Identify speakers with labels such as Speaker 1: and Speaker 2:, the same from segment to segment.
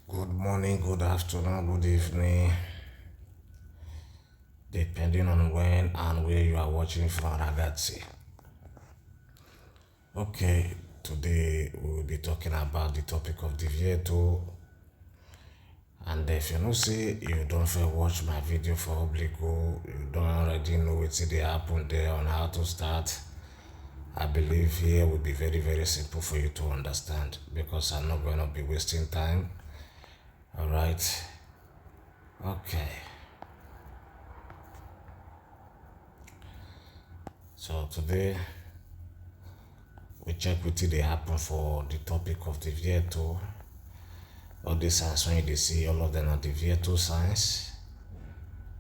Speaker 1: Good morning, good afternoon, good evening, depending on when and where you are watching from, ragazzi. Okay, today we will be talking about the topic of Divieto. And if you know, say you don't feel watch my video for obligo, you don't already know what they happen there on how to start. I believe here will be very, very simple for you to understand because I'm not going to be wasting time. All right. Okay. So today we check wetin dey happen for the topic of Divieto. All these signs when you see all of them are Divieto signs.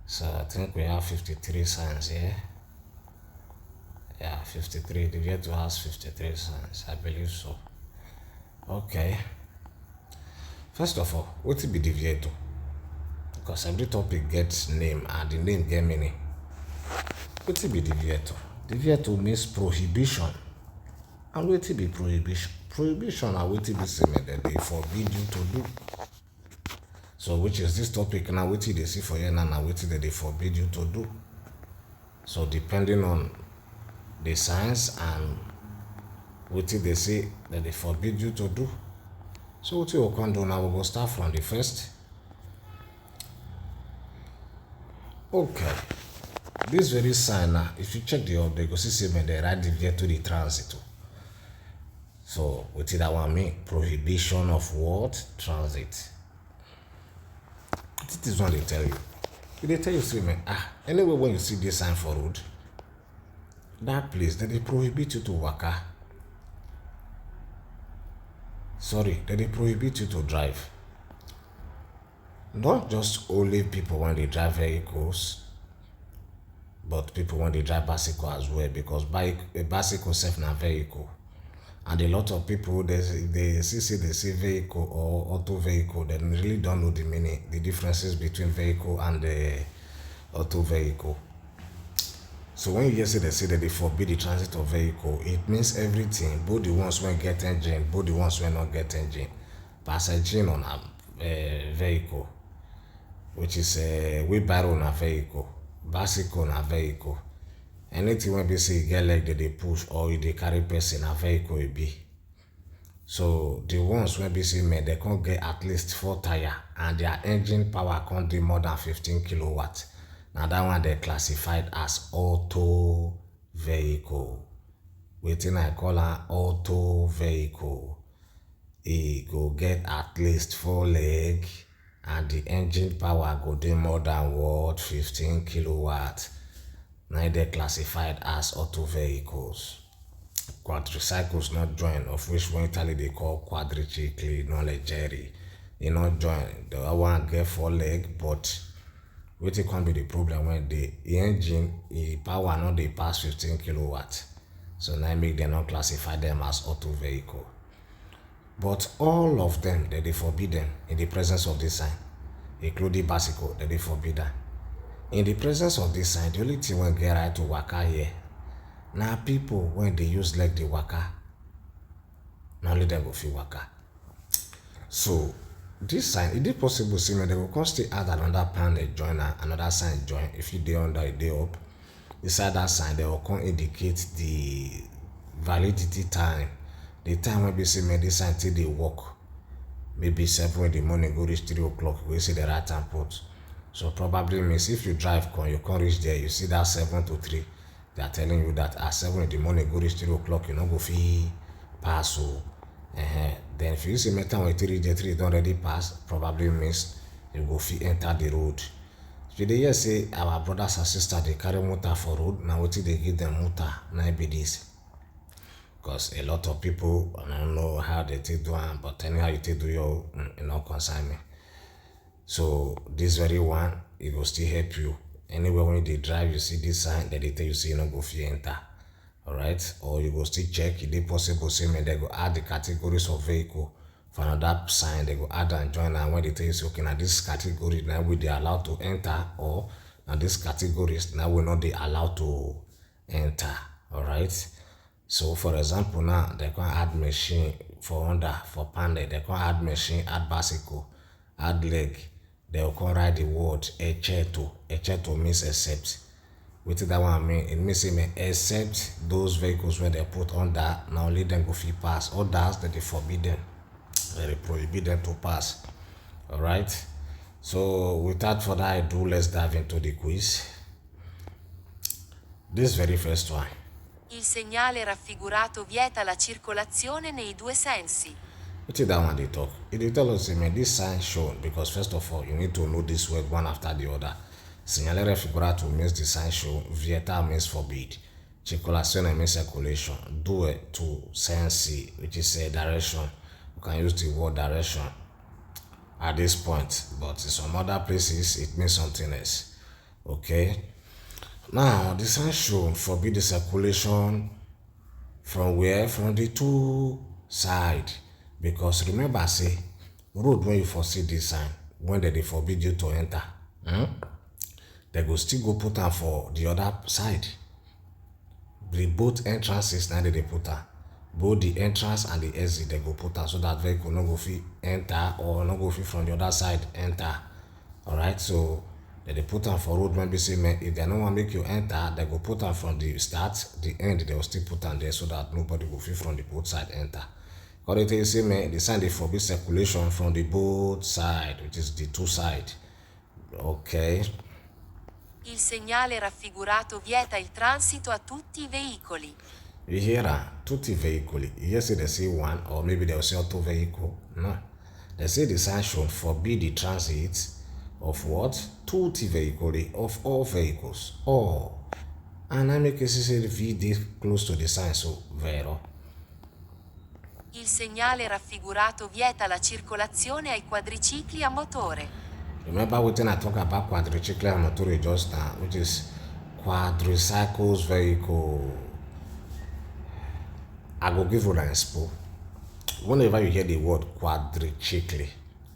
Speaker 1: So I think we have 53 signs here. Yeah, 53. Divieto has 53 signs. I believe so. Okay. First of all, what be Divieto? Because every topic gets name and the name get meaning. What be Divieto? Divieto means prohibition. And what be prohibition? Prohibition and what be say that they forbid you to do. So which is this topic now, what they see for you now, what they forbid you to do. So depending on the science and what they say that they forbid you to do. So what you can do now, we will start from the first. Okay. This very sign now, if you check the they go see say they write Divieto to the transit. So what did that one mean? Prohibition of what? Transit. This is what they tell you. They tell you, say, man, anyway, when you see this sign for road, that place, that they prohibit you to waka. Sorry, that they prohibit you to drive. Not just only people when they drive vehicles, but people when they drive bicycle as well, because a bicycle self na vehicle. And a lot of people, they see vehicle or auto vehicle, they really don't know the meaning, the differences between vehicle and the auto vehicle. So when you hear they say that they forbid the transit of vehicle, it means everything, both the ones when get engine, both the ones when not get engine, pass engine on a vehicle, which is a wheelbarrow on a vehicle, bicycle on a vehicle. Anything when they say get leg that they push or they carry person a vehicle will be. So the ones when they say man they can't get at least 4 tire and their engine power can't do more than 15 kilowatts. Now that one they classified as auto vehicle. Waiting I call an auto vehicle. It go get at least 4 leg and the engine power go do more than what 15 kilowatts. Now they classified as auto vehicles. Quadricycles not join, of which one Italy they call quadricicli, not leggeri. They not join. The other one get 4 leg, but which can be the problem when the engine power not they pass 15 kilowatts. So now make them not classify them as auto vehicle. But all of them that they forbid them in the presence of this sign, including bicycle that they forbid them. In the presence of this sign, the only thing when get right to waka here. Now people when they use like the waka, now let them go feel waka. So this sign, it is possible see they will constantly add another panel join another sign join. If you day under a day up, beside that sign they will come indicate the validity time. The time when they say man this sign till they work. Maybe 7 in the morning go reach 3 o'clock, we see the right time put. So probably means if you drive you can't reach there, you see that 7 to 3. They are telling you that at 7 in the morning go reach 3 o'clock, you not go fee pass. So then if you see me time when 3 the 3 don't already pass, probably means you go fee enter the road. So they hear say our brothers and sisters they carry motor for road, now what they give them motor, now be this. Because a lot of people, I don't know how they take do it, but anyhow you take do your, you know, concern me. So this very one, it will still help you. Anywhere when they drive, you see this sign, that they tell you say you not go fit enter. Alright? Or you go still check if they possible say me they go add the categories of vehicle for another sign, they go add and join, and when they tell you say okay now this category now we they allowed to enter, or now this categories now we not they allowed to enter. Alright? So for example now they can add machine for Honda, for Panda, they can add machine, add bicycle. add leg, they will come write the word ecceto. Ecceto means except. What that one mean? It means except those vehicles when they put under, now only them go fit pass. Others that they forbid them, they prohibit them to pass. Alright? So without further ado, let's dive into the quiz. This very first one.
Speaker 2: Il segnale raffigurato vieta la circolazione nei due sensi.
Speaker 1: What is that one they talk? It tell us, man, this sign shown, because first of all, you need to know this word one after the other. Segnale raffigurato means the sign shown, vieta means forbid, circolazione means circulation, due to sensi, which is a direction. You can use the word direction at this point, but in some other places it means something else. Okay? Now, the sign shown forbid the circulation from where? From the two sides. Because remember, say, road when you foresee this sign, when they forbid you to enter, they go still go put am for the other side. The both entrances now they put am. Both the entrance and the exit they go put am so that vehicle no go fit enter or no go fit from the other side enter. Alright, so they put am for road when they say, if they no want make you enter, they go put am from the start, the end, they will still put am there so that nobody go fit from the both side enter. According to you say, the sign they forbid circulation from the both side, which is the two side. Okay.
Speaker 2: Il segnale raffigurato vieta il transito a tutti i veicoli.
Speaker 1: You hear that? Tutti veicoli. You hear say they say one, or maybe they'll say auto vehicle. No. They say the sign should forbid the transit of what? Tutti veicoli, of all vehicles. All. And I make it say the V this close to the sign, so vero.
Speaker 2: Il segnale raffigurato vieta la circolazione ai quadricicli a motore.
Speaker 1: Remember what I talk about quadricycle and motor just now, which is quadricycles vehicle. I go give you an expo. Whenever you hear the word quadricycle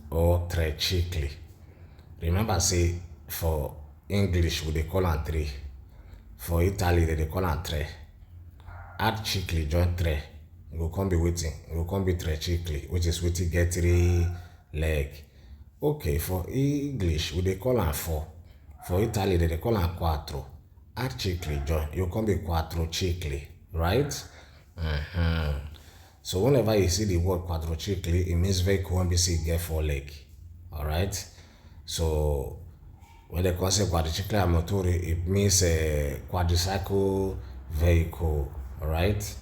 Speaker 1: or tricycle, remember say for English we they call am three. For Italy they call am tre. Add cycle join tre. It will come be waiting. It will come be tricycle, which is waiting get 3 leg. Okay, for English we they call am 4. For Italy they call am quattro. Add cycle join. You come be quadricycle, right? So whenever you see the word quadricycle, it means vehicle when we see get 4 leg. Alright? So when they call say quadricycle and motor, it means a quadricycle vehicle. Alright?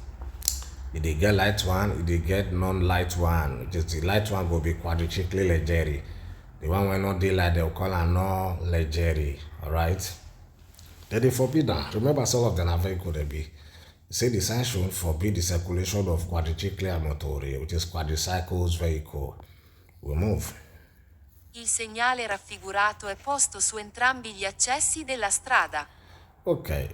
Speaker 1: If they get light one, if they get non-light one, which is the light one will be quadricycle leggeri. The one when not daylight, they'll call it non-leggeri. Alright? Then they forbid that. Remember, some of them are vehicle they be. Say the sign should forbid the circulation of quadricycle and motori, which is quadricycles vehicle. We move.
Speaker 2: Il segnale raffigurato è posto su entrambi gli accessi della strada.
Speaker 1: Okay.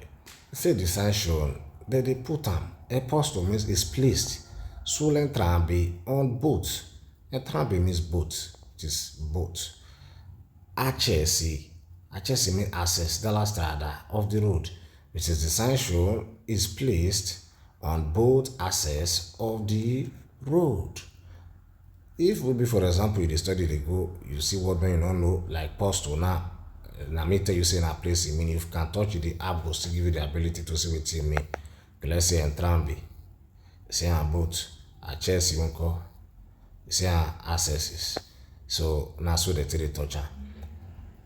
Speaker 1: Say the sign should, then they put them. A posto means is placed. Su entrambi on both. Entrambi means both, which is both. Accessi. Accessi means access della strada of the road, which is the sign shown is placed on both access of the road. If we be, for example, you study they go, you see what when you don't know, like posto now me tell you say in a place it mean if you can touch it, the app will still give you the ability to see what it mean. Let's say entrambi, say on both, access you won't call, say accesses. So now so they take the touch.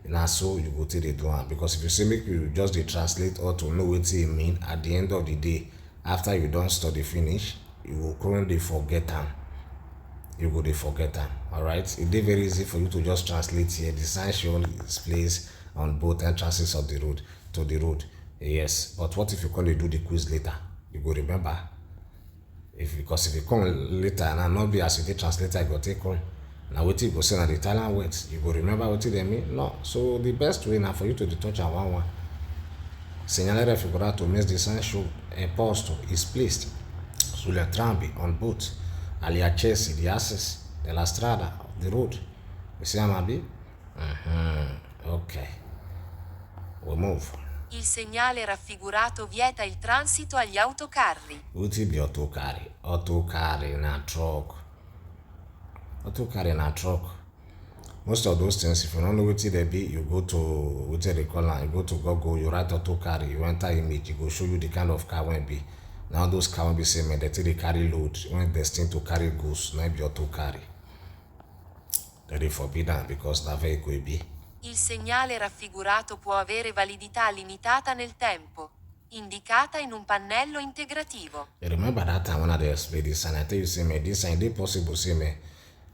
Speaker 1: Now so you go take the do am, because if you say make you just dey translate or to know what it mean, at the end of the day, after you don't study finish, you will currently forget them. You go dey forget them. Alright? It is very easy for you to just translate here. The sign shown is placed on both entrances of the road to the road. Yes, but what if you come to do the quiz later? You go remember. Because if you come later and not be as you did translator, you go take on. Now what you go say na the Italian words, you go remember what they mean? No. So the best way now for you to touch on one. Segnale raffigurato means the sign show a posto is placed sulle entrambi on both agli accessi di access della strada of the road. We see Amabi? Okay. We move.
Speaker 2: Il segnale raffigurato vieta il transito agli autocarri.
Speaker 1: Uti be autocarri. Autocarri na truck. Autocarri na truck. Most of those things, if you don't know what they be, you go to what they call am, you go to Google, you write auto carry, you enter image, it go show you the kind of car when be. Now those car will be say man, they take they carry load when destined to carry goods, not be auto carry. They forbid that because that vehicle will be.
Speaker 2: Il segnale raffigurato può avere validità limitata nel tempo, indicata in un pannello integrativo.
Speaker 1: You remember that time when I explained this and I tell you say me this and they possible say me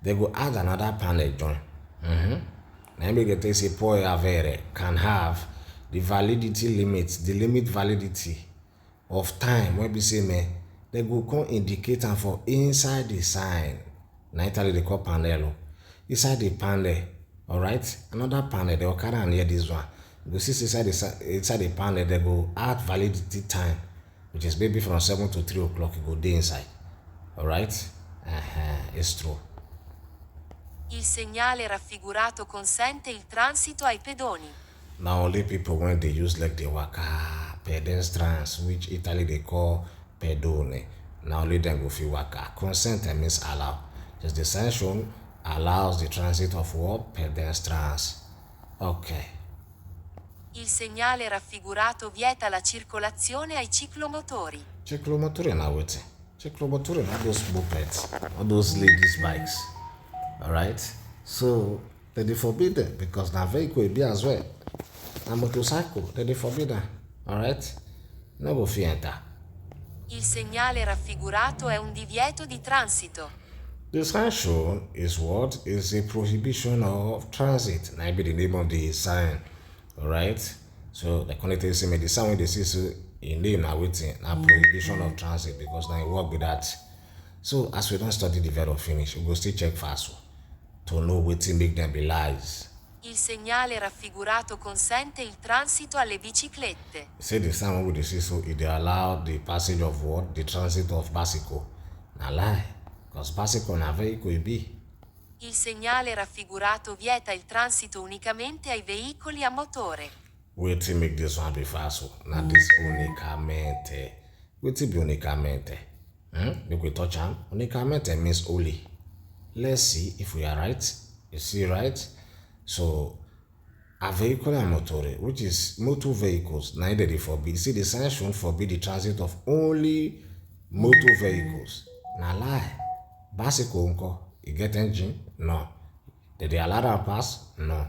Speaker 1: they go add another panel join. Now make they say può avere can have the validity limit, the limit validity of time when we say me they go come indicate am for inside the sign. Now Italy they call panel. Inside the panel, alright? Another panel they will carry on here this one. You go see inside the panel they go add validity time, which is maybe from 7 to 3 o'clock. You go day inside. Alright? It's true.
Speaker 2: Il segnale raffigurato consente il transito ai pedoni.
Speaker 1: Now only people when they use like the waka pedestrians, which Italy they call pedone. Now only them go feel waka. Consent means allow. Just the sign shown allows the transit of what? Pedestrians. Okay.
Speaker 2: Il segnale raffigurato vieta la circolazione ai ciclomotori.
Speaker 1: Ciclomotori na what? Ciclomotori na those mopeds, all those ladies bikes. Alright? So they forbid them because na vehicle will be as well. Na motorcycle, they forbid them. Alright? No go fit enter.
Speaker 2: Il segnale raffigurato è un divieto di transito.
Speaker 1: The sign shown is what? Is a prohibition of transit. Now be the name of the sign. Alright? So the connected say me the sign when they see so in name now waiting now prohibition of transit because now you work with that. So as we don't study the verb finish, we go still check fast to know wetin make them be lies.
Speaker 2: Il segnale raffigurato consente il transito alle biciclette.
Speaker 1: Say the sign when we see so it dey allow the passage of what? The transit of bicycle. Na lie. Because bicycle na vehicle e be.
Speaker 2: Il segnale raffigurato vieta il transito unicamente ai veicoli a motore.
Speaker 1: Wetin make this one be fast? Na this unicamente. Wetin be unicamente? Make we touch am. Unicamente means only. Let's see if we are right. You see right? So a vehicle a motore, which is motor vehicles, neither they forbid. You see the sign shown forbid the transit of only motor vehicles. Na lie. Bicycle unko, you get engine? No. Did they allow them pass? No.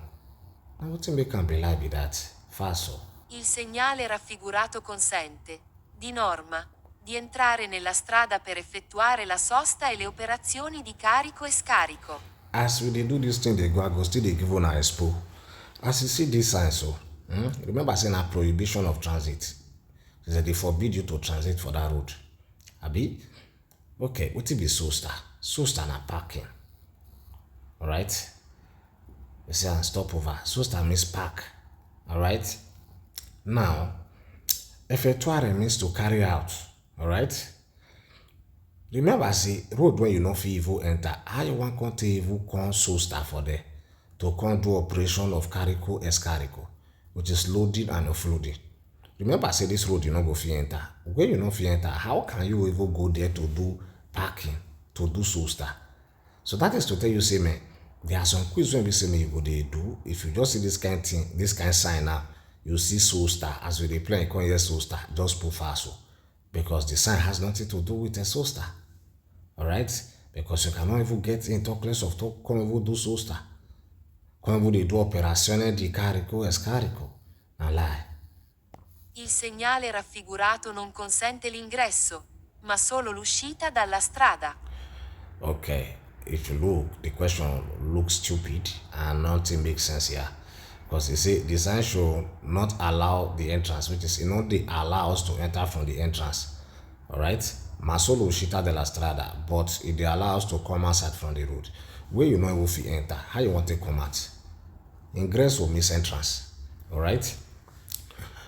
Speaker 1: Now what make can be like be that? Falso.
Speaker 2: Il segnale raffigurato consente, di norma, di entrare nella strada per effettuare la sosta e le operazioni di carico e scarico.
Speaker 1: As we dey do this thing, they go still they give una expo. As you see this sign so, remember saying a prohibition of transit. They forbid you to transit for that road. Abi? Okay, what it be sosta? Sosta na parking. Alright? You say stop over. Sosta means park. Alright? Now, effettuare means to carry out. Alright? Remember, say road when you no fit even enter. How you want come to even come sosta for there to come do operation of carico escarico, which is loading and offloading. Remember, say this road you no go fit enter. When you no fit enter, how can you even go there to do parking, to do sosta? So that is to tell you, say man, there are some quiz when we say me you go dey do. If you just see this kind of thing, this kind of sign now, you see sosta as we dey play, you come hear sosta, just put fast because the sign has nothing to do with a sosta. Alright? Because you cannot even get in talk less of talk, come even do sosta. Come even dey do operazione di carico e scarico. Na lie.
Speaker 2: Il segnale raffigurato non consente l'ingresso, ma solo l'uscita dalla strada.
Speaker 1: Okay, if you look, the question looks stupid and nothing makes sense here. Because you see, the sign should not allow the entrance, which is, they allow us to enter from the entrance. Alright? Ma solo uscita della strada, but it they allow us to come outside from the road. Where you know if you enter, how you want to come out? Ingress will miss entrance. Alright?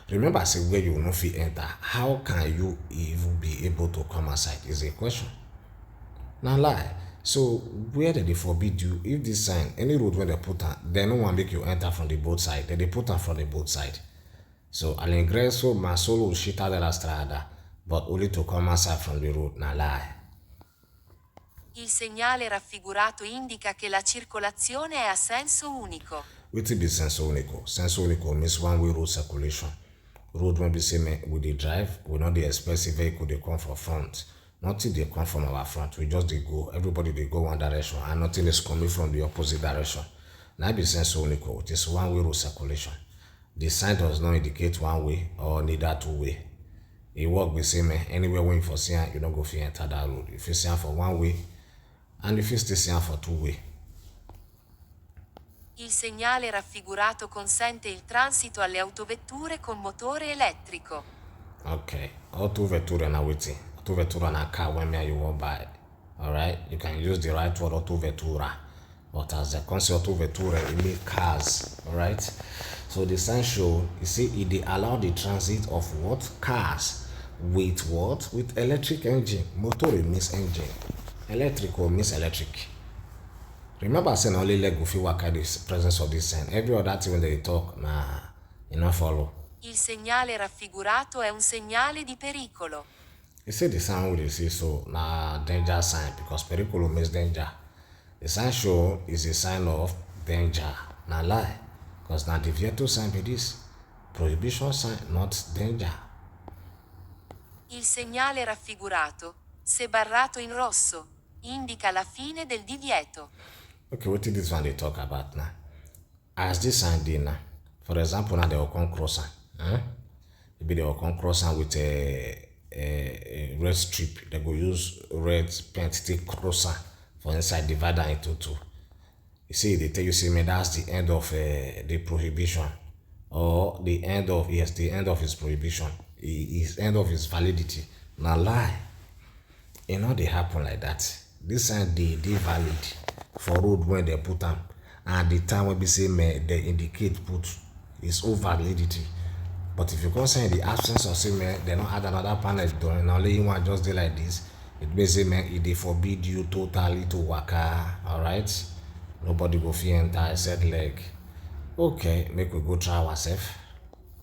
Speaker 1: Remember, I say where you know if you enter, how can you even be able to come outside is a question. Now lie. So where did they forbid you? If this sign, any road where they put on, they no one make you enter from the both side. They put on from the both side. So all'ingresso ma solo uscita della strada, but only to come outside from the road. Now lie.
Speaker 2: Il segnale raffigurato indica che la circolazione è a senso unico.
Speaker 1: Wetin be senso unico? Senso unico means one-way road circulation. Road when we say we dey drive, we no dey expect say vehicle dey come from front. Nothing dey come from our front. We just dey go. Everybody dey go one direction and nothing is coming from the opposite direction. Na be senso unico. It is one-way road circulation. The sign does not indicate one way or neither two way. E work be say anywhere when you for see am, you no go fit enter that road. You fit see am for one way and you fit still see am for two way.
Speaker 2: Il segnale raffigurato consente il transito alle autovetture con motore elettrico.
Speaker 1: Okay, autovettura na wetin? Autovettura na car when me and you wan buy. Alright, you can use the right word autovettura. But as the concept autovettura, it means cars. Alright, so the sign show, you see, it dey allow the transit of what? Cars. With what? With electric engine. Motore means engine. Electrical means electric. Remember saying only leg go fit waka the presence of this sign. Every other thing when they talk, nah, you not follow.
Speaker 2: Il segnale raffigurato è un segnale di pericolo.
Speaker 1: You see the sign we dey see so na danger sign because pericolo means danger. The sign show is a sign of danger. Na lie. Because na Divieto sign be this. Prohibition sign, not danger.
Speaker 2: Il segnale raffigurato, se barrato in rosso, indica la fine del divieto.
Speaker 1: Okay, what this one they talk about now? As this sign dey now, for example, now they will come cross am. Maybe they will come cross am with a red strip. They go use red paint take cross am for inside, divide am into two. You see, they tell you, say, man, that's the end of the prohibition, or the end of the end of his prohibition, his end of his validity. Now lie, e no dey happen like that. This sign dey valid for road when they put am, and the time when we say they indicate put is old validity. But if you come say in the absence of say they don't add another panel done, and only one just dey like this, it means say it dey forbid you totally to waka. Alright, nobody go fit enter said leg. Okay, make we go try ourselves.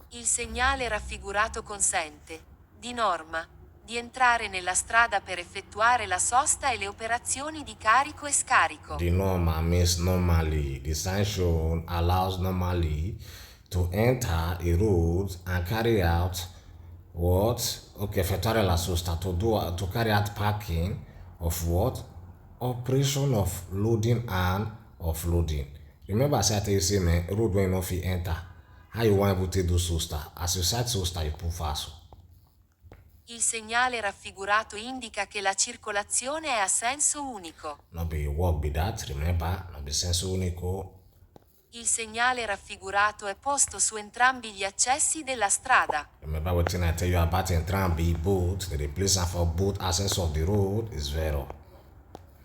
Speaker 2: Il segnale raffigurato consente, di norma, di entrare nella strada per effettuare la sosta e le operazioni di carico e scarico.
Speaker 1: The normal means normally. The sign shown allows normally to enter a road and carry out what? Okay, effettuare la sosta, to carry out parking of what? Operation of loading and offloading. Remember I said I tell you say road when you no fit enter. How you want able to do sosta? As you start sosta, you put fast.
Speaker 2: Il segnale raffigurato indica che la circolazione è a senso unico.
Speaker 1: No be work be that, remember, no be senso unico.
Speaker 2: Il segnale raffigurato è posto su entrambi gli accessi della strada.
Speaker 1: Remember what I tell you about entrambi both, that the place for both access of the road is vero.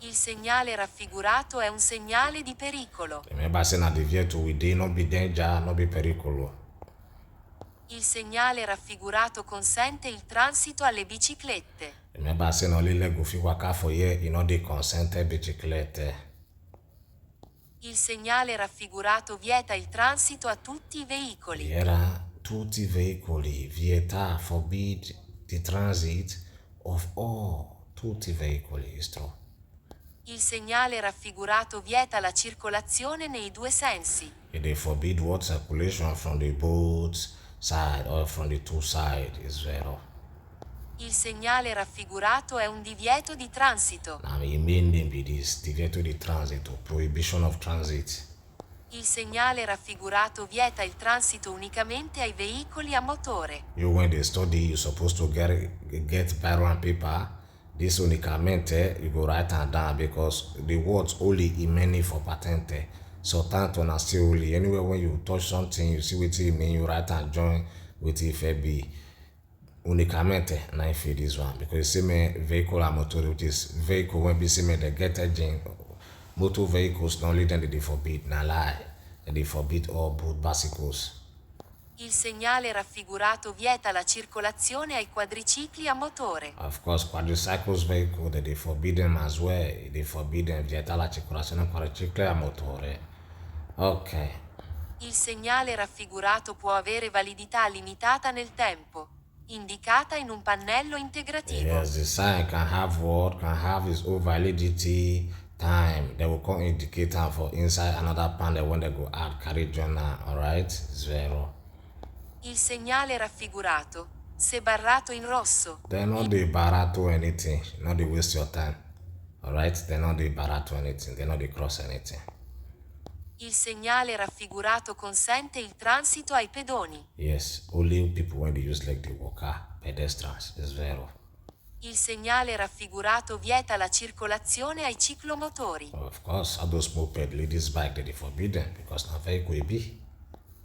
Speaker 2: Il segnale raffigurato è un segnale di pericolo.
Speaker 1: Remember saying at Divieto we dey no be danger, no be pericolo.
Speaker 2: Il segnale raffigurato consente il transito alle biciclette.
Speaker 1: Remember saying only leg go fit waka for here, e no dey consented biciclette.
Speaker 2: Il segnale raffigurato vieta il transito a tutti i veicoli.
Speaker 1: Era tutti i veicoli, vieta, forbid the transit of all, tutti i veicoli, is true.
Speaker 2: Il segnale raffigurato vieta la circolazione nei due sensi.
Speaker 1: They forbid what? Circulation from the both side or from the two sides, is vero.
Speaker 2: Il segnale raffigurato è un divieto di transito.
Speaker 1: Now the main name be this, divieto di transito, prohibition of transit.
Speaker 2: Il segnale raffigurato vieta il transito unicamente ai veicoli a motore.
Speaker 1: You when they study, you're supposed to get biro and paper. This unicamente, you go write am down because the words only in many for patente. So tanto na still only. Anywhere when you touch something, you see what it mean, you write and join with if it be unicamente na if this one. Because you see me vehicle and motor, which is vehicle when be see me they get engine. Motor vehicles not only then they forbid, na lie. They forbid all both bicycles.
Speaker 2: Il segnale raffigurato vieta la circolazione ai quadricicli a motore.
Speaker 1: Of course, quadricycles vehicle they forbid them as well. They forbid them vieta la circolazione quadricicli a motore. Ok.
Speaker 2: Il segnale raffigurato può avere validità limitata nel tempo. indicata in un pannello integrativo.
Speaker 1: Yes, the sign can have what? Can have its own validity time. They will come indicate time for inside another panel when they go add carry journal, alright? 0.
Speaker 2: Il segnale raffigurato, se barrato in rosso,
Speaker 1: They're not the barato anything, not the waste your time. Alright? They're not the barato anything, they're not the cross anything.
Speaker 2: il segnale raffigurato consente il transito ai pedoni.
Speaker 1: Yes, only people when they use like the walker, pedestrians, is 0.
Speaker 2: Il segnale raffigurato vieta la circolazione ai ciclomotori.
Speaker 1: Of course, all those moped ladies bike they forbidden because na vehicle be.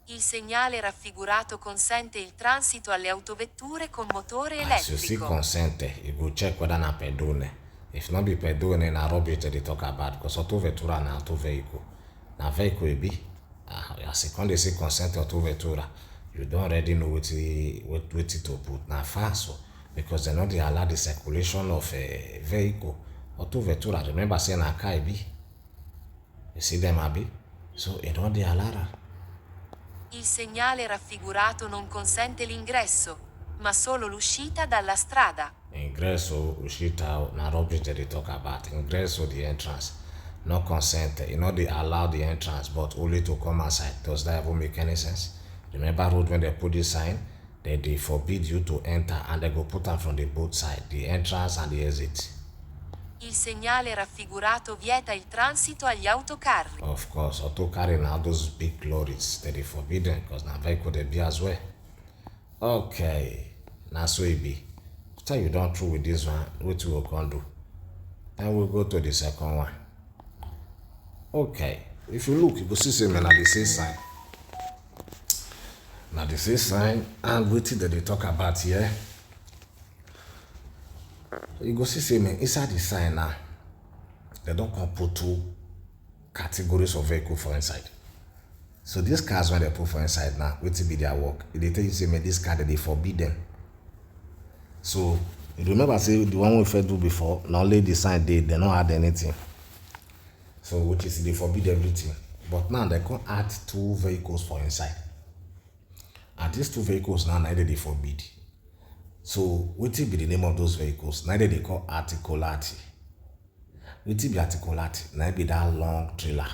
Speaker 2: Il segnale raffigurato consente il transito alle autovetture con motore
Speaker 1: As you see
Speaker 2: elettrico.
Speaker 1: consent, you go check whether na pedone. If not be pedone, na rubbish they talk about because auto vettura na auto vehicle. Na vehicle be. As you come they see consent auto vettura, you don't already know what to put. Na fast because they not they allow the circulation of a vehicle. Auto vettura, remember saying na car be. You see them abi? So you don't they allow that.
Speaker 2: Il segnale raffigurato non consente l'ingresso, ma solo l'uscita dalla strada.
Speaker 1: Ingresso, uscita, na rubbish that they talk about. Ingresso, the entrance. No consent. You know they allow the entrance, but only to come outside. Does that even make any sense? Remember road when they put this sign, they forbid you to enter and they go put them from the both side, the entrance and the exit.
Speaker 2: Il segnale raffigurato vieta il transito agli autocarri.
Speaker 1: Of course, auto carry now those big lorries that they forbidden because now vehicle they be as well. Okay, now so it be. After you done through with this one, what we can do? And we'll go to the second one. Okay, if you look, you go see say man, the same sign. Now the same sign and what that they talk about here. You go see say man, inside the sign now, they don't come put 2 categories of vehicle for inside. So these cars when they put for inside now, what be their work? They tell you say man, this car that they forbid them. So you remember say the one we first do before, not only the sign they don't add anything. So which is they forbid everything. But now they can add 2 vehicles for inside. And these 2 vehicles now neither they forbid. So what will be the name of those vehicles? Neither they call articolati. What will be articolati? Neither be that long trailer.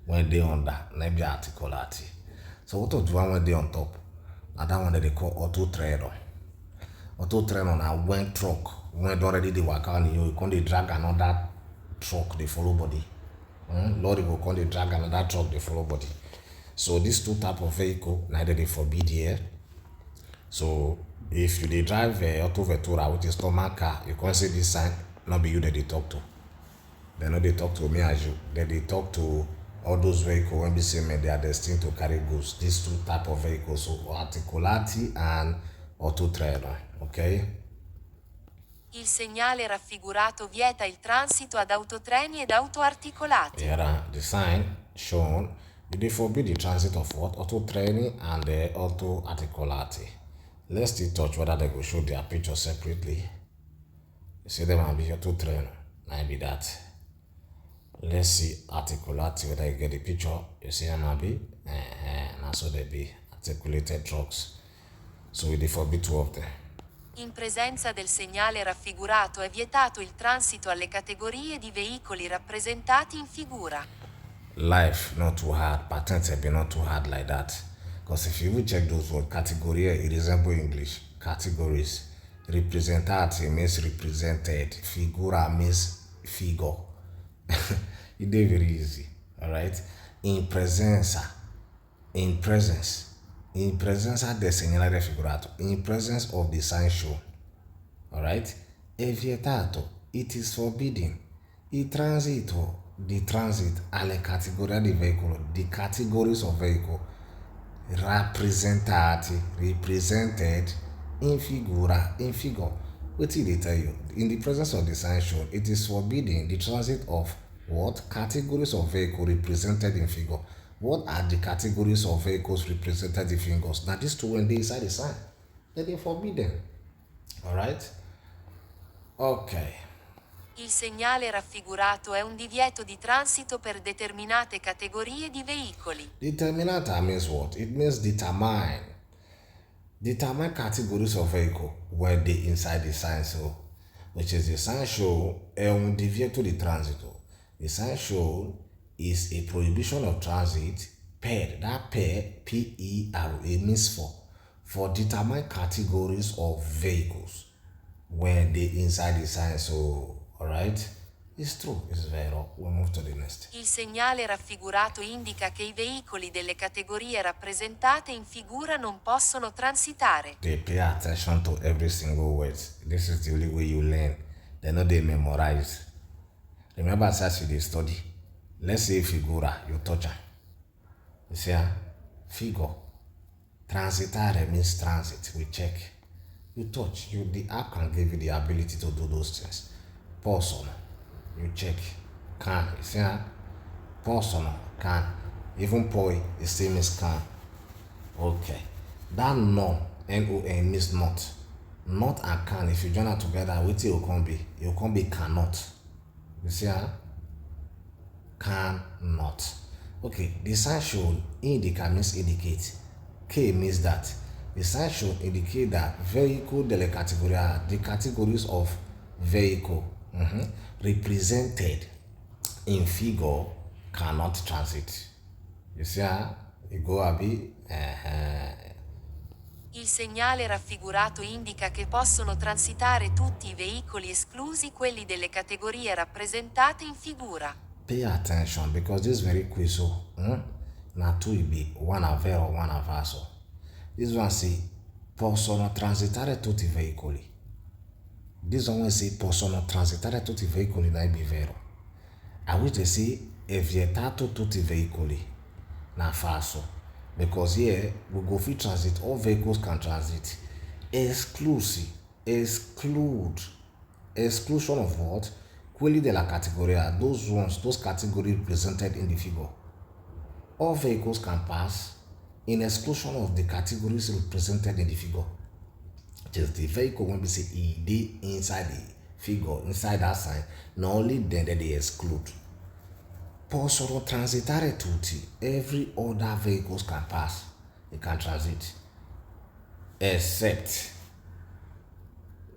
Speaker 1: When they on that, neither be articolati. So what do one when they on top? Now that one that they call auto trailer. Auto trailer now when truck. When already they work on you can they drag another truck, they follow body. Lorry will come they drag another truck, they follow body. So these 2 type of vehicle, neither they forbid here. So if you they drive auto vettura with a stomach car, you can see this sign, not be you that they talk to. They know they talk to me as you. They talk to all those vehicles when we say man, they are destined to carry goods. These 2 type of vehicles, so articolati and auto trailer. Okay?
Speaker 2: Il segnale raffigurato vieta il transito ad autotreni ed autoarticolati.
Speaker 1: Here the sign shown, they forbid the transit of what? Auto training and the auto articolati. Let's still touch whether they go show their picture separately. You see them and be auto train. Might be that. Let's see articolati whether you get the picture. You see them and be and so they be articulated trucks. So we forbid 2 of them.
Speaker 2: In presenza del segnale raffigurato è vietato il transito alle categorie di veicoli rappresentati in figura.
Speaker 1: Life not too hard, patents have been not too hard like that. Because if you will check those words, category, it resemble English. Categories. Representative means represented. Figura means figure. It is very easy. Alright? In presenza. In presence. In presenza del segnale raffigurato. In presence of the sign shown. Alright? È vietato. It is forbidden. Il transito. The transit alle categorie di veicolo. The categories of vehicle. Rappresentati. Represented. In figura. In figure. What did they tell you? In the presence of the sign shown, it is forbidden the transit of what? Categories of vehicle represented in figure. What are the categories of vehicles represented in figures? Now these 2 when they inside the sign, then they forbidden. Alright? Okay.
Speaker 2: Il segnale raffigurato è un divieto di transito per determinate categorie di veicoli.
Speaker 1: Determinata means what? It means determine. Determine categories of vehicle when they inside the sign show, which is the sign show un divieto di transito. The sign show is a prohibition of transit per that per PERA means for determine categories of vehicles when they inside the sign. So alright, it's true, it's vero. We'll move to the next.
Speaker 2: Il segnale raffigurato indica che i veicoli delle categorie rappresentate in figura non possono transitare.
Speaker 1: They pay attention to every single word. This is the only way you learn. They know they memorize. Remember, as you study, let's say figura, you touch her. You see, figure. Transitare means transit. We check. You touch. The app can give you the ability to do those things. Personal, you check. Can. You see, personal, can. Even poi, the same as can. Okay. That no, N-O-N means not. Not and can, if you join them together, what it will come be? It will come be cannot. You see, cannot. Okay, the sign should indicate means indicate. K means that. The sign should indicate that vehicle delle categoria, the categories of vehicle represented in figure cannot transit. You see, you go a bit.
Speaker 2: Il segnale raffigurato indica che possono transitare tutti i veicoli esclusi quelli delle categorie rappresentate in figura.
Speaker 1: Pay attention because this is very quick. So, na two it be one a vero, one a vaso. This one say possono transitare tutti i veicoli. This one say possono transitare tutti i veicoli na be vero. I wish they say è vietato tutti i veicoli na falso. Because here we go free transit, all vehicles can transit. Exclusive, exclusion of what? Quelli della categoria, those ones, those categories represented in the figure. All vehicles can pass in exclusion of the categories represented in the figure. Just the vehicle when we say they inside the figure, inside that sign, not only then that they exclude. Possono transitare tutti. Every other vehicles can pass. They can transit. Except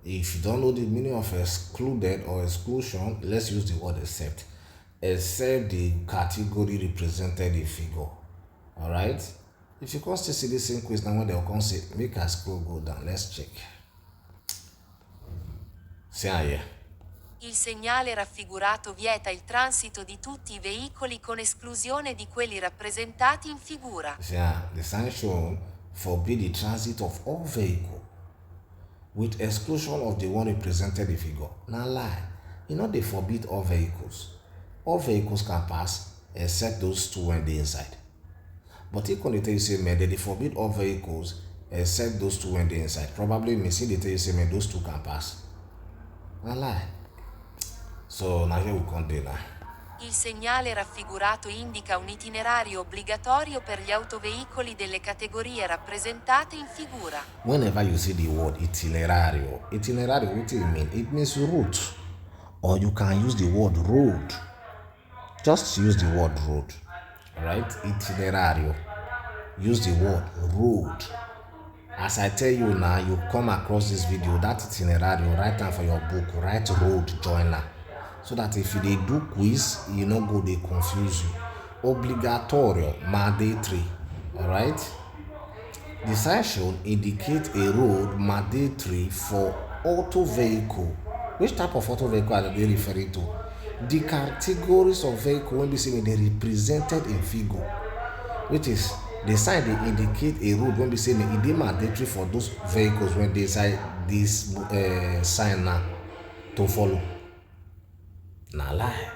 Speaker 1: if you don't know the meaning of excluded or exclusion, let's use the word except. Except the category represented in figure. Alright? If you can still see the same quiz now when they'll come say, make a scroll go down. Let's check. See here.
Speaker 2: Il segnale raffigurato vieta il transito di tutti i veicoli con esclusione di quelli rappresentati in figura.
Speaker 1: Yeah, the sign shown forbid the transit of all vehicles with exclusion of the one represented in figure. Now lie. You know they forbid all vehicles. All vehicles can pass except those two when they inside. But if they tell you say man, they forbid all vehicles except those two when they inside. Probably means they tell you say man, those two can pass. Now lie. So now here we continue.
Speaker 2: Il segnale raffigurato indica un itinerario obbligatorio per gli autoveicoli delle categorie rappresentate in figura.
Speaker 1: Whenever you see the word itinerario, what do you mean? It means route. Or you can use the word road. Just use the word road. Alright? Itinerario. Use the word road. As I tell you now, you come across this video, that itinerario, write down for your book, write road joiner. So that if you do quiz, you no go they confuse you. Obligatorio, mandatory. Alright? The sign should indicate a road mandatory for auto vehicle. Which type of auto vehicle are they referring to? The categories of vehicle when we say they represented in figure. Which is the sign they indicate a road when we say it is mandatory for those vehicles when they say this sign now to follow. Now lie.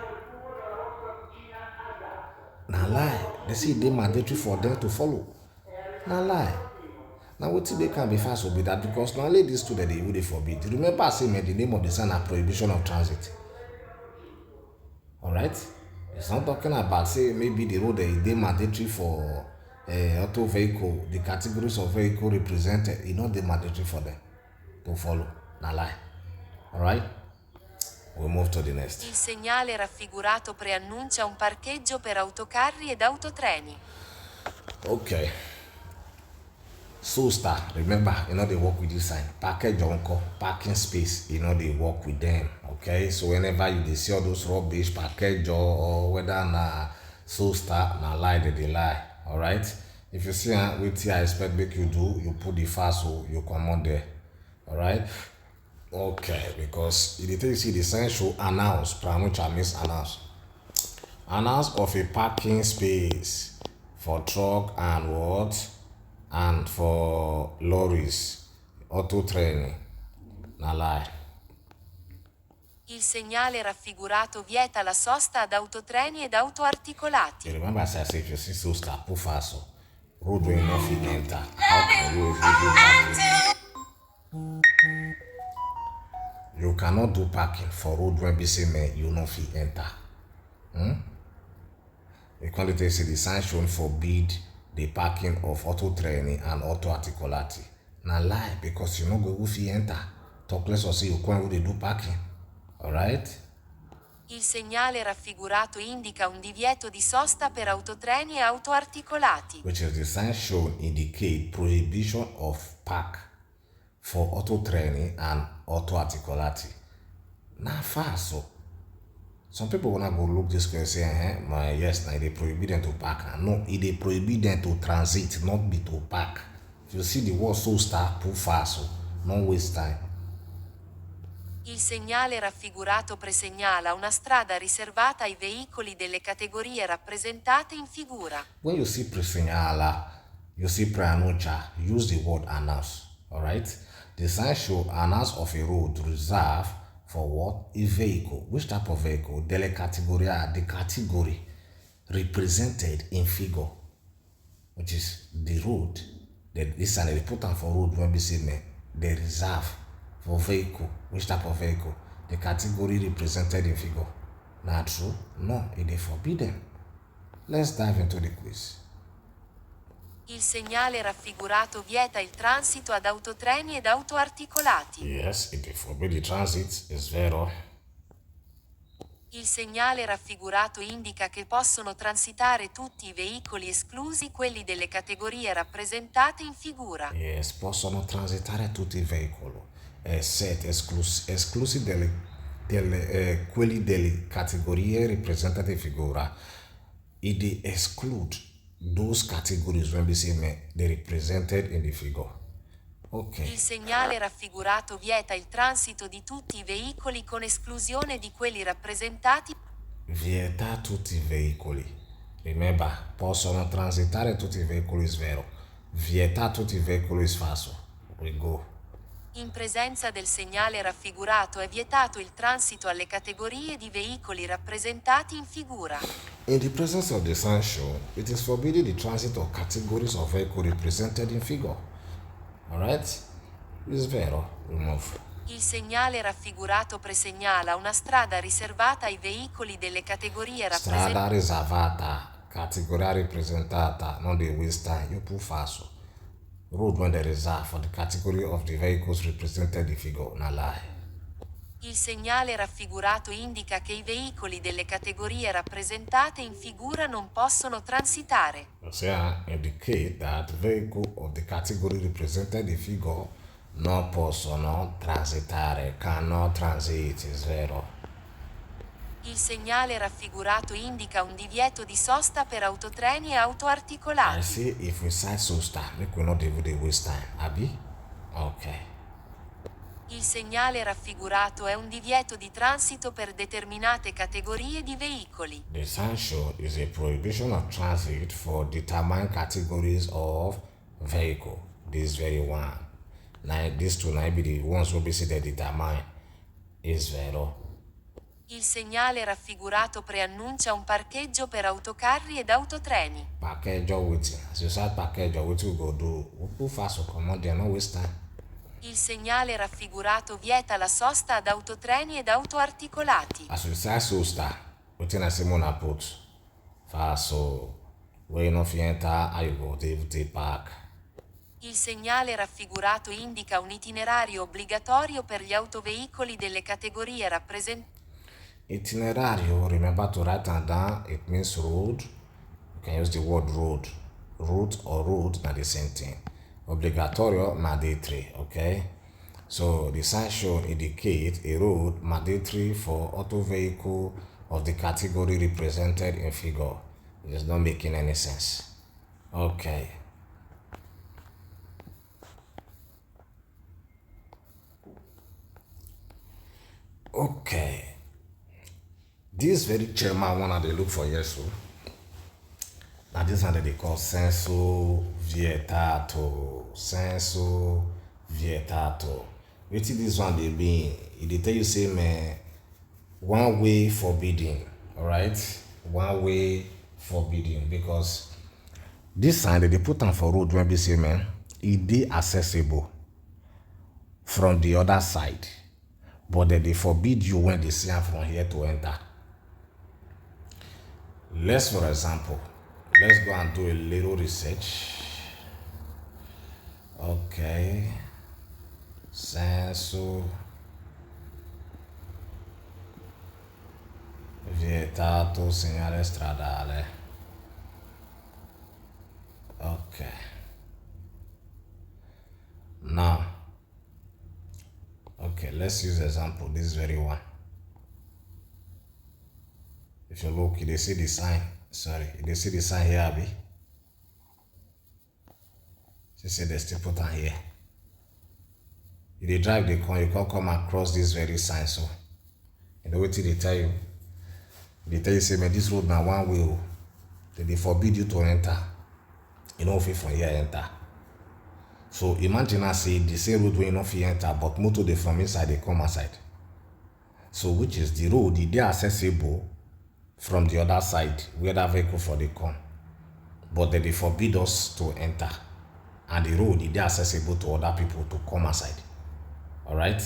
Speaker 1: They say they mandatory for them to follow. Now lie. Now what they can be fast will be that because now these two that they would forbid. Remember I say the name of the sign are prohibition of transit. Alright? It's not talking about say maybe the road they mandatory for auto vehicle, the categories of vehicle represented, it's not the mandatory for them to follow. Now lie. Alright? We'll move to the next.
Speaker 2: Il segnale raffigurato preannuncia un parcheggio per autocarri ed autotreni.
Speaker 1: Okay. So star, remember, they work with this sign. Package uncle, parking space, they work with them. Okay, so whenever you see all those rubbish package or whether na so star na lie they lie. Alright. If you see what I expect make you do, you put the fast so you come on there. Alright. Okay, because if you see the sign show announce, which I miss announce of a parking space for truck and what and for lorries auto training na lie.
Speaker 2: Il segnale raffigurato vieta la sosta ad autotreni ed autoarticolati.
Speaker 1: You remember I said if you see so start put fast so road wey no fit enter, how can you even do parking? You cannot do parking for road wey be say man you no fit enter. Equality say the sign shown forbid the parking of auto training and auto articolati. Na lie, because you no go who fit enter. Talk less or say you can't really do parking. Alright?
Speaker 2: Il segnale raffigurato indica un divieto di sosta per autotreni e autoarticolati.
Speaker 1: Which is the sign shown indicate prohibition of park for auto training and auto articolati. Na fast so. Some people wanna go look this way and say, yes, now they prohibit them to park. No, they prohibit them to transit, not be to park. If you see the word so star, put fast, so don't waste time.
Speaker 2: Il segnale raffigurato presegnala una strada riservata ai veicoli delle categorie rappresentate in figura.
Speaker 1: When you see presegnala, you see preannuncia, use the word announce. Alright? The sign show announce of a road reserved for what? A vehicle. Which type of vehicle? Delle categoria, the category represented in figure, which is the road. This and they put on for road when we say they reserve for vehicle. Which type of vehicle? The category represented in figure. Not true? No, it is forbidden. Let's dive into the quiz.
Speaker 2: Il segnale raffigurato vieta il transito ad autotreni ed autoarticolati.
Speaker 1: Yes, it is forbidden transit, is vero.
Speaker 2: Il segnale raffigurato indica che possono transitare tutti i veicoli esclusi quelli delle categorie rappresentate in figura.
Speaker 1: Yes, possono transitare tutti i veicoli, esclusi quelli delle categorie rappresentate in figura. It exclude those categories when we say they represented in the figure. Okay.
Speaker 2: Il segnale raffigurato vieta il transito di tutti i veicoli con esclusione di quelli rappresentati.
Speaker 1: Vieta tutti i veicoli. Remember, possono transitare tutti i veicoli is vero. Vieta tutti i veicoli is falso. We go.
Speaker 2: In presenza del segnale raffigurato è vietato il transito alle categorie di veicoli rappresentati in figura.
Speaker 1: In the presence of the sign shown, it is forbidden the transit of categories of vehicles represented in figure. Alright? It's vero. Remove.
Speaker 2: Il segnale raffigurato presegnala una strada riservata ai veicoli delle categorie rappresentate.
Speaker 1: Strada riservata, categoria rappresentata, non the waste time. You put falso. Road when they reserve for the category of the vehicles represented in figure. Na lie.
Speaker 2: Il segnale raffigurato indica che i veicoli delle categorie rappresentate in figura non possono transitare.
Speaker 1: Indicate that vehicle of the category represented in figure non possono transitare, cannot transit, is vero.
Speaker 2: Il segnale raffigurato indica un divieto di sosta per autotreni e autoarticolati.
Speaker 1: I see if we cite so start, make we not waste time, Abi? Okay.
Speaker 2: Il segnale raffigurato è un divieto di transito per determinate categorie di veicoli.
Speaker 1: The sign show is a prohibition of transit for determined categories of vehicle. This very one. Now, these two might be the ones who basically determine is vero.
Speaker 2: Il segnale raffigurato preannuncia un parcheggio per autocarri ed autotreni.
Speaker 1: Parcheggio waiting. As you said parcheggio, what you go do? Who fast will come on there, no waste time.
Speaker 2: Il segnale raffigurato vieta la sosta ad autotreni ed autoarticolati.
Speaker 1: As you say so star, within a Simona put fast so where no enter, I go to park.
Speaker 2: Il segnale raffigurato indica un itinerario obbligatorio per gli autoveicoli delle categorie rappresentate.
Speaker 1: Itinerario, remember to write that down, it means road. You can use the word road. Route or road, not the same thing. Obligatorio mandatory, okay? So the sign shown indicates a road mandatory for auto vehicle of the category represented in figure. It is not making any sense. Okay. Okay. This very chairman one they look for yes. Now this one that they call senso vietato. Senso vietato. Wetin this one they mean? They tell you say man, one way forbidden. Alright? One way forbidden. Because this sign that they put on for road when they say man, it dey accessible from the other side. But then they forbid you when they see am from here to enter. Let's, for example, let's go and do a little research. Okay. Senso vietato segnale stradale. Okay. Now, okay, let's use example, this very one. If you look, you see the sign. Sorry, you see the sign here, Abby. You see they still put on here. If they drive the car, you can come across this very sign. So, you know what they tell you? They tell you, say, man, this road now one way. They forbid you to enter. You know, if you from here enter. So imagine I say the same road where you know if you enter, but motor they from inside they come outside. So which is the road, they accessible from the other side where that vehicle for they come. But they forbid us to enter. And the road is accessible to other people to come outside. Alright?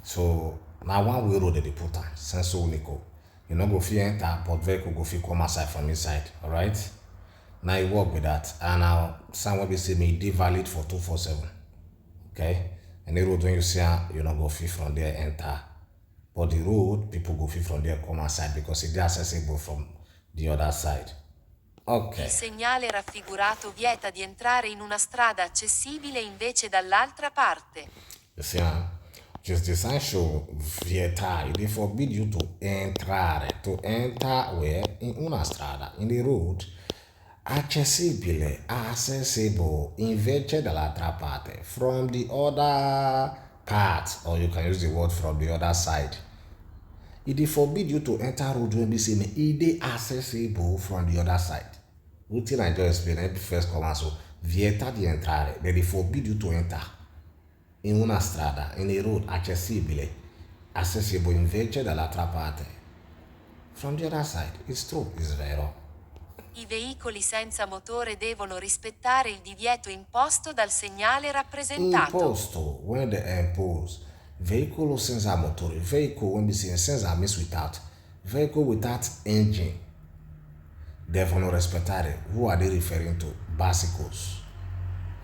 Speaker 1: So now one way road they put on, senso unico. You know go fit enter, but vehicle go fit come outside from inside. Alright? Now you work with that. And now someone will say me they valid for 247. Okay? And the road when you see you not go fit from there enter. But the road, people go fit from there come outside because it's accessible from the other side. Ok.
Speaker 2: Il segnale raffigurato vieta di entrare in una strada accessibile invece dall'altra parte.
Speaker 1: You see, just the sign show vietare, they forbid you to entrare, to enter where? In una strada, in the road, accessibile, accessible, invece dall'altra parte, from the other part, or you can use the word from the other side. It forbid you to enter road when we say it is accessible from the other side. Wetin I just explain every first comment so vieta di entrare, they forbid you to enter in una strada, in a road accessibile, accessible invece dall'altra parte. From the other side, it's true, it's vero.
Speaker 2: I veicoli senza motore devono rispettare il divieto imposto dal segnale rappresentato.
Speaker 1: Imposto, when they impose, vehicle senza motore, vehicle when we say senza means without, vehicle without engine, devono rispettare. Who are they referring to? Bicycles.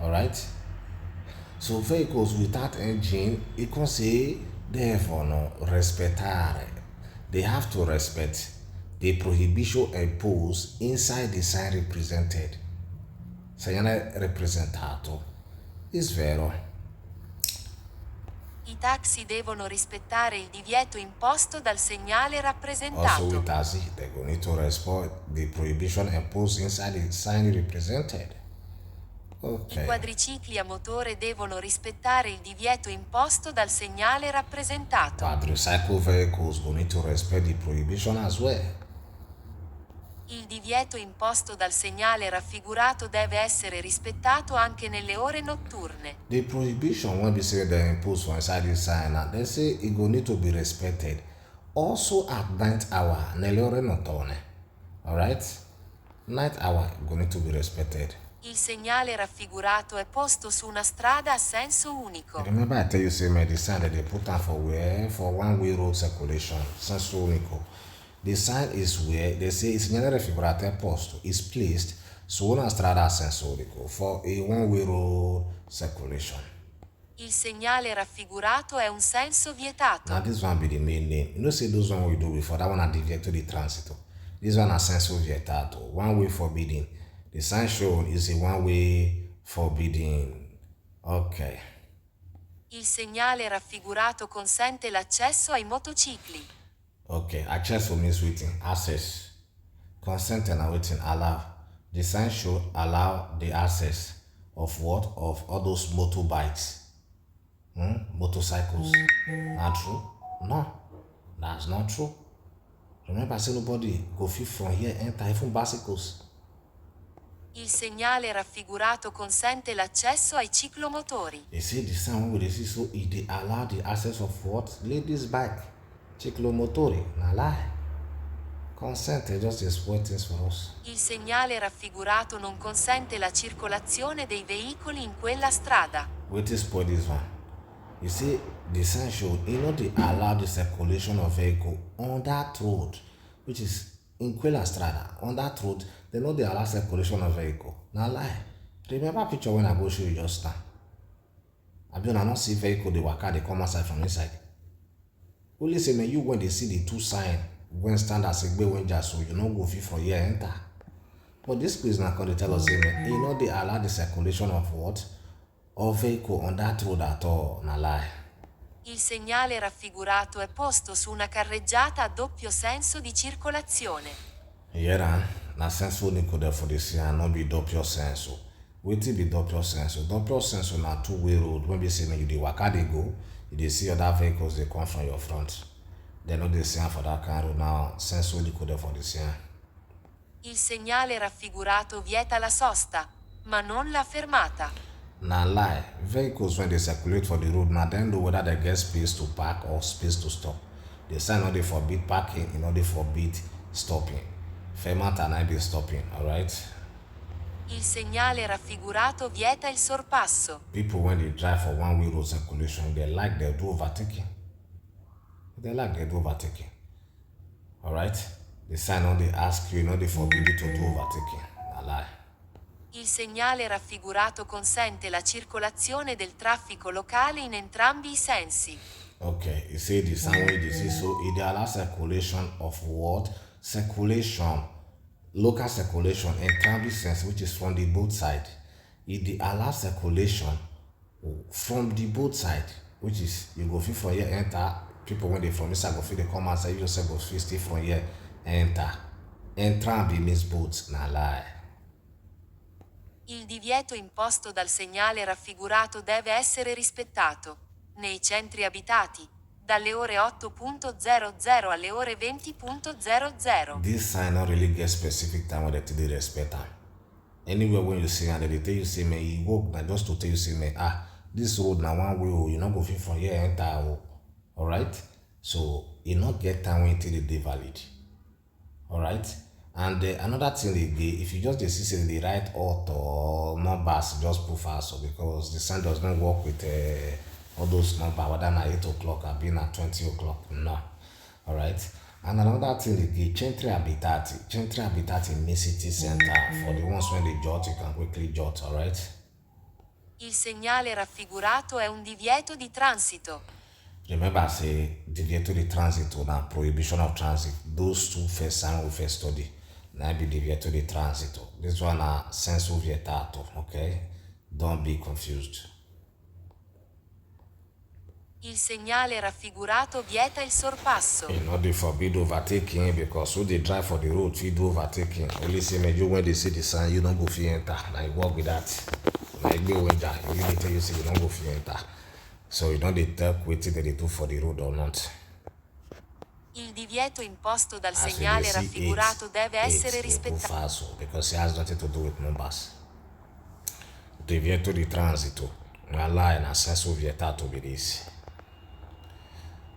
Speaker 1: Alright? So vehicles without engine, you can say devono rispettare. They have to respect the prohibition imposed inside the sign represented. Segnale rappresentato. Is vero.
Speaker 2: I taxi devono rispettare il divieto imposto dal segnale
Speaker 1: Also
Speaker 2: rappresentato.
Speaker 1: with taxi, they go need to respect the prohibition imposed inside the sign represented.
Speaker 2: I
Speaker 1: Okay.
Speaker 2: quadricicli a motore devono rispettare il divieto imposto dal segnale rappresentato.
Speaker 1: Quadricycle vehicles will need to respect the prohibition as well.
Speaker 2: Il divieto imposto dal segnale raffigurato deve essere rispettato anche nelle ore notturne.
Speaker 1: The prohibition when we say they impose for inside the sign, they say it will need to be respected also at night hour, nelle ore notturne. Alright? Night hour will need to be respected.
Speaker 2: Il segnale raffigurato è posto su una strada a senso unico.
Speaker 1: Remember I tell you say man, the sign that they put on for where? For one way road circulation, senso unico. The sign is where they say il segnale raffigurato è posto, is placed su una strada a senso unico for a one way road circulation.
Speaker 2: Il segnale raffigurato è un senso vietato.
Speaker 1: Now this one be the main name. You know say those one we do before, that one are divieto di transito. This one are senso vietato, one way forbidden. The sign shown is a one way Forbidden. Okay.
Speaker 2: Il segnale raffigurato consente l'accesso ai motocicli.
Speaker 1: Okay. Access for means waiting. Access. Consent and waiting allow. The sign should allow the access of what? Of all those motorbikes. Motorcycles. Not true? No. That's not true. Remember, I say nobody go fit from here enter even bicycles.
Speaker 2: Il segnale raffigurato consente l'accesso ai ciclomotori.
Speaker 1: They say the sign wey we dey see so e dey allow the access of what? Ladies bike. Ciclomotori. Na lie. Consent dey just dey spoil things for us.
Speaker 2: Il segnale raffigurato non consente la circolazione dei veicoli in quella strada.
Speaker 1: Wetin spoil this one? You see, the sign show e no dey allow the circulation of vehicle on that road, which is in quella strada. On that road, they no dey allow circulation of vehicle. Na lie. Remember picture when I go show you just now? Abi una no see vehicle dey waka dey come outside from inside? Only say na you when dey see the two sign when stand as egbe wenja so you no go fit from here enter. But this place na come dey tell us say e no dey allow the circulation of what? Of vehicle on that road at all. Na lie.
Speaker 2: Il segnale raffigurato è posto su una carreggiata a doppio senso di circolazione.
Speaker 1: Yeah, na sense wey nickel there for the sea and no be doppio senso. Wetin be doppio senso? Doppio senso na two-way road when be say when you dey waka dey go, you dey see other vehicles dey come from your front. They no dey see am for that kind road now. Sense wey nickel there for the sea.
Speaker 2: Il segnale raffigurato vieta la sosta, ma non la fermata.
Speaker 1: Na lie. Vehicles when they circulate for the road, na dem know whether they get space to park or space to stop. The sign no dey forbid parking, e no dey forbid stopping. Fermata na be stopping, alright?
Speaker 2: Il segnale raffigurato vieta il sorpasso.
Speaker 1: People when they drive for one-way road circulation, they do overtaking. They do overtaking. Alright? The sign no dey ask you, no dey forbid you to do overtaking. Na lie.
Speaker 2: Il segnale raffigurato consente la circolazione del traffico locale in entrambi i sensi.
Speaker 1: Okay, you say the sign wey you see so e dey allow circulation of what? Circulation, local circulation in entrambi sense, which is from the both side. E dey allow circulation from the both side, which is you go fit from here enter. People when they from inside go fit dey come outside, you yourself go fit stay from here enter. Entrambi means both. Na lie.
Speaker 2: Il divieto imposto dal segnale raffigurato deve essere rispettato. Nei centri abitati, dalle ore 8.00 alle ore 20.00.
Speaker 1: This sign not really get specific time when they dey respect am. Anywhere when you see and they tell you say, man, e work na just to tell you say, man, this road na one way o, you no go fit from here enter o. Alright? So e not get time when it dey valid. Alright? And another thing again, if you just dey see say they write out or numbers, just put fast because the sign does not work with all those numbers, whether na 8 o'clock or being at 20 o'clock. No. Alright. And another thing again, centri abitati. Centri abitati means city center. For the ones when they jot, you can quickly jot, alright?
Speaker 2: Il segnale raffigurato è un divieto di transito.
Speaker 1: Remember, say divieto di transito na prohibition of transit. Those two first signs we first study. Now be divieto di transito. This one na senso vietato, okay? Don't be confused.
Speaker 2: Il segnale raffigurato vieta il sorpasso.
Speaker 1: You know, they forbid overtaking because who they drive for the road, fit do overtaking. Only say, man, you when they see the sign, you don't go fit enter. Like, walk with that. Like, go when that. You really tell you, say, you don't go fit enter. So, you don't tell waiting that they do for the road or not.
Speaker 2: Il divieto imposto dal segnale raffigurato deve essere rispettato.
Speaker 1: Because it has nothing to do with numbers. Divieto di transito. Una lie na senso vietato be this.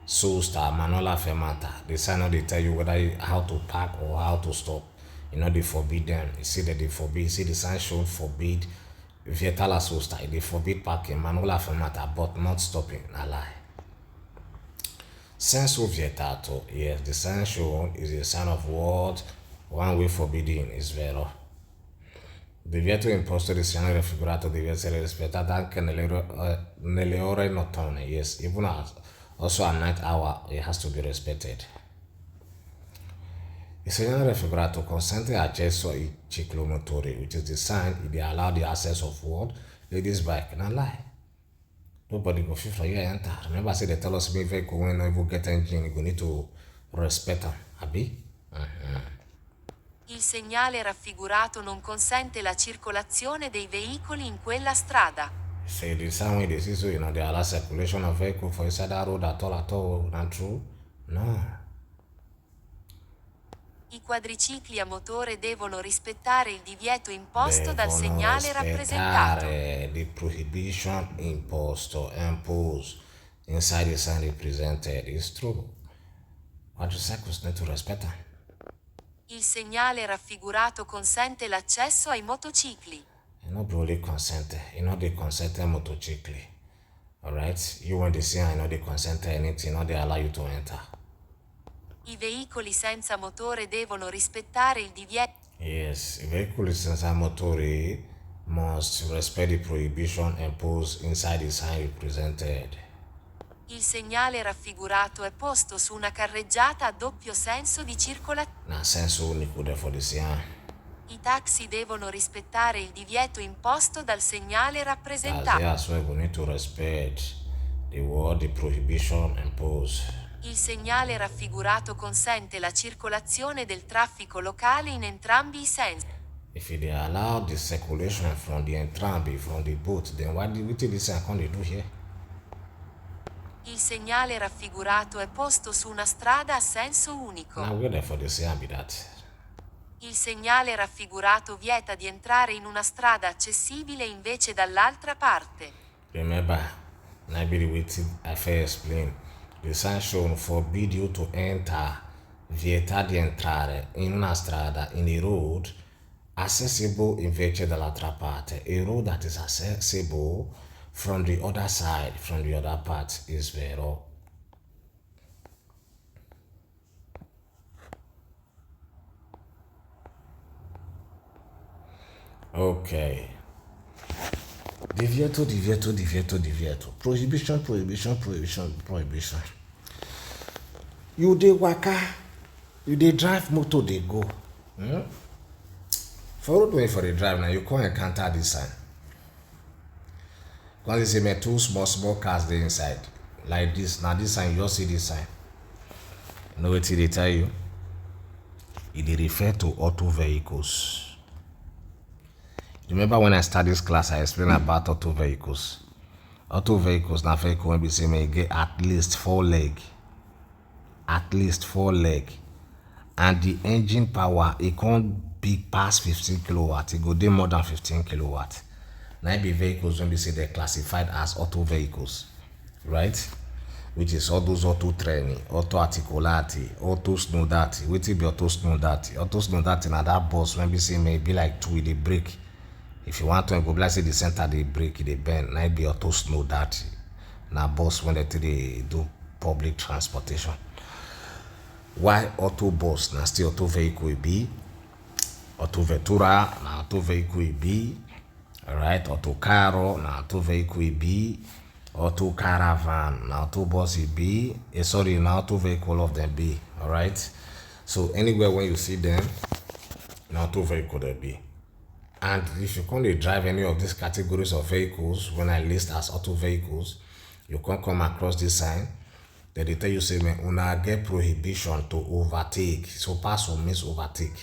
Speaker 1: Sosta, manola fermata. The sign no they tell you how to park or how to stop. You know they forbid them. You see that they forbid. You see the sign show forbid. Vieta la sosta. They forbid parking. Manola fermata, but not stopping. A lie. Senso vietato. Yes, the sign shown is a sign of what? One way forbidding is vero. Divieto imposto di segnale raffigurato deve essere rispettato anche nelle ore notturne. Yes, even also at night hour, it has to be respected. Il segnale raffigurato consente accesso ai ciclomotori, which is the sign they allow the access of what? Ladies bike. Now lie. Nobody go fit for here enter. Remember, I say they tell us make vehicle when no even get engine, you go need to respect them. Abi?
Speaker 2: Il segnale raffigurato non consente la circolazione dei veicoli in quella strada.
Speaker 1: Say the sign when they see so, they allow circulation of vehicle for inside that road at all, not true? No.
Speaker 2: I quadricicli a motore devono rispettare il divieto imposto dal segnale rappresentato.
Speaker 1: The prohibition imposed inside the sign represented is true. Quadricycles need to respect them.
Speaker 2: Il segnale raffigurato consente l'accesso ai motocicli.
Speaker 1: You know, only consent. You know, they consent motorcycle. Alright? You when they say I know they consent anything, you know they allow you to enter.
Speaker 2: I veicoli senza motore devono rispettare il divieto.
Speaker 1: Yes, a vehicle senza motori must respect the prohibition imposed inside the sign represented.
Speaker 2: Il segnale raffigurato è posto su una carreggiata a doppio senso di circolazione.
Speaker 1: Na senso unico for the sign.
Speaker 2: I taxi devono rispettare il divieto imposto dal segnale rappresentato.
Speaker 1: That's why we need to respect the word, the prohibition imposed.
Speaker 2: Il segnale raffigurato consente la circolazione del traffico locale in entrambi i sensi.
Speaker 1: If they allow the circulation from the entrambi, from the both, then what did this sign can they do here?
Speaker 2: Il segnale raffigurato è posto su una strada a senso unico.
Speaker 1: Now we're there for the sign be that.
Speaker 2: Il segnale raffigurato vieta di entrare in una strada accessibile invece dall'altra parte.
Speaker 1: Remember, now be the way I first explain. The sign shown forbid you to enter, vieta di entrare in una strada, in a road accessible invece dall'altra parte. A road that is accessible from the other side, from the other part is vero. Okay. Divieto. Prohibition. You dey waka, you dey drive motor dey go. For road way for the drive now, you can't encounter this sign. Because you see me two small cars dey inside. Like this. Now this sign, you just see this sign. You know what they tell you? It dey refer to auto vehicles. Remember when I started this class, I explained about auto vehicles. Auto vehicles na vehicle when we say may get at least 4 leg. At least 4 leg. And the engine power, it can't be past 15 kilowatt. It go dey more than 15 kilowatt. Now be vehicles when we say they're classified as auto vehicles. Right? Which is all those auto training, auto articulati, auto snodati. What be auto snodati? Auto snodati na that bus when we say may be like 2 with the brake. If you want to go like say the center they break, they bend, now be auto snow that. Now bus when they do public transportation. Why auto bus na still auto vehicle be? Auto vettura na auto vehicle be. Alright, auto carro na auto vehicle be. Auto caravan na auto bus be. Sorry, na auto vehicle of them be. Alright. So anywhere when you see them, na auto vehicle they be. And if you can't drive any of these categories of vehicles, when I list as auto vehicles, you can't come across this sign. Then they tell you, say, man, una get prohibition to overtake. So pass or miss overtake.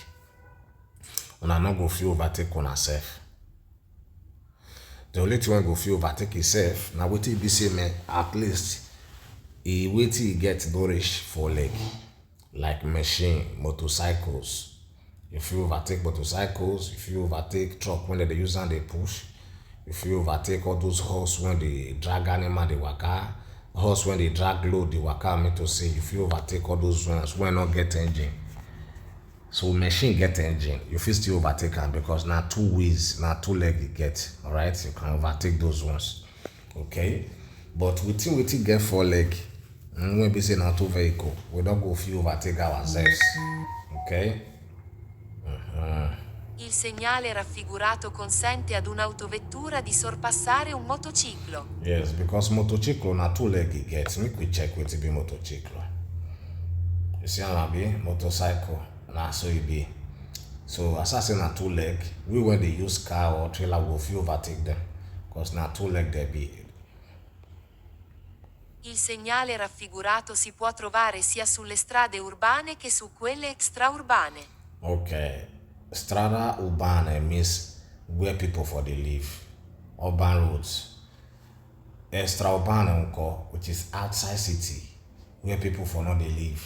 Speaker 1: Una not go feel overtake on herself. The only thing when go feel overtake itself, now what it be say, man, at least, he wait till he get nourish for leg. Like machine, motorcycles. If you overtake motorcycles, if you overtake truck when they use and they push, if you overtake all those horse when they drag animal they waka, horse when they drag load they waka, I mean to say if you overtake all those ones when not get engine. So machine get engine, you feel still overtake them because now 2 ways, now 2 leg you get. Alright, you can overtake those ones. Okay? But we get 4 leg. When we say not 2 vehicle, we don't go feel overtake ourselves. Okay?
Speaker 2: Il segnale raffigurato consente ad un'autovettura di sorpassare un motociclo.
Speaker 1: Yes, because motociclo na 2 leg it get. Make we check what it be motociclo. You see how be motorcycle na so e be. So as I say na two leg, we when they use car or trailer we go fit overtake them. Because na two leg they be.
Speaker 2: Il segnale raffigurato si può trovare sia sulle strade urbane che su quelle extraurbane.
Speaker 1: Okay. Strada urbana means where people for they live. Urban roads. Extra urbana which is outside city, where people for not they live.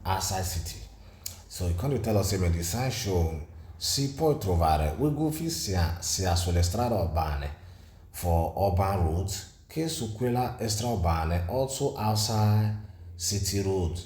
Speaker 1: Outside city. So you can't tell us the sign show si puoi trovare we go fit sia sulle strade urbane for urban roads che su quella extraurbane also outside city road.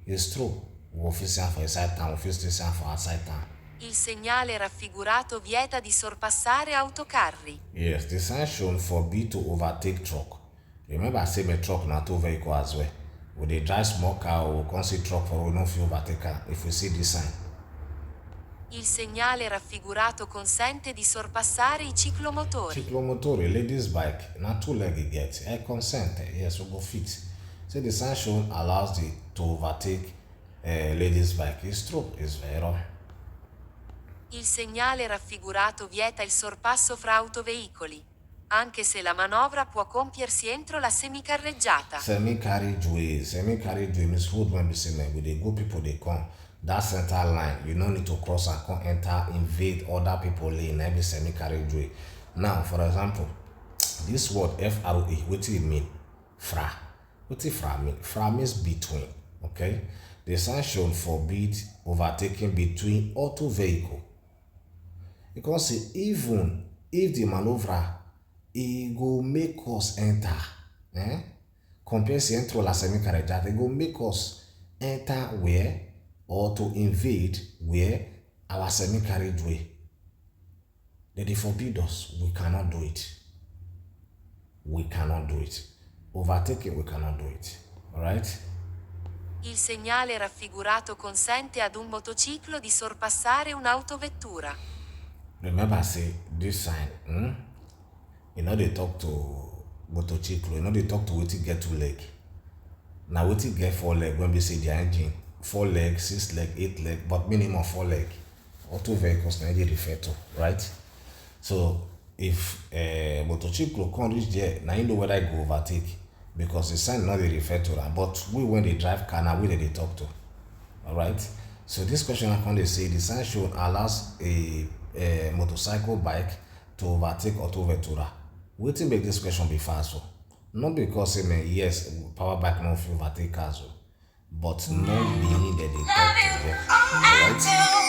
Speaker 1: It's true. We fit sia for inside town, we fit still sia for outside town.
Speaker 2: Il segnale raffigurato vieta di sorpassare autocarri.
Speaker 1: Yes, the sign shown forbid to overtake truck. Remember I say my truck na two vehicle as well. We dey drive small car or we come see truck for we no fit overtake car if we see this sign.
Speaker 2: Il segnale raffigurato consente di sorpassare i ciclomotori.
Speaker 1: Ciclomotori, ladies bike, na two leg e get. I consent, yes, we go fit. So the sign shown allows the to overtake ladies bike. It's true, it's vero.
Speaker 2: Il segnale raffigurato vieta il sorpasso fra autoveicoli, anche se la manovra può compiersi entro la semicarreggiata.
Speaker 1: Semi-carriageway means road when we say we dey go people they come. That center line, you no need to cross and come enter, invade other people lane, every semi-carriageway. Now, for example, this word FRA, what it mean? Fra. What it fra mean? Fra means between, okay? The sign shown forbid overtaking between auto vehicle. Because even if the maneuver e go make us enter, compare si entro la semi-carreggiata, it go make us enter where or to invade where our semi-carriageway. They forbid us. We cannot do it. We cannot do it. Overtaking, we cannot do it. Alright?
Speaker 2: Il segnale raffigurato consente ad un motociclo di sorpassare un'autovettura.
Speaker 1: Remember, say this sign, you know they talk to motociclo, you know they talk to wetin get two leg. Now wetin get four leg when we say the engine, 4 leg, 6 leg, 8 leg, but minimum 4 leg. Auto vehicles na they refer to, right? So if motociclo come reach there, now you know whether I go overtake because the sign not they refer to that. But we when they drive car now we they talk to. Alright? So this question I can say the sign show allows a motorcycle bike to overtake auto ventura. Wetin make this question be fast so? Not because yes, power bike no fit overtake cars, but no meaning that they talk to them. Alright?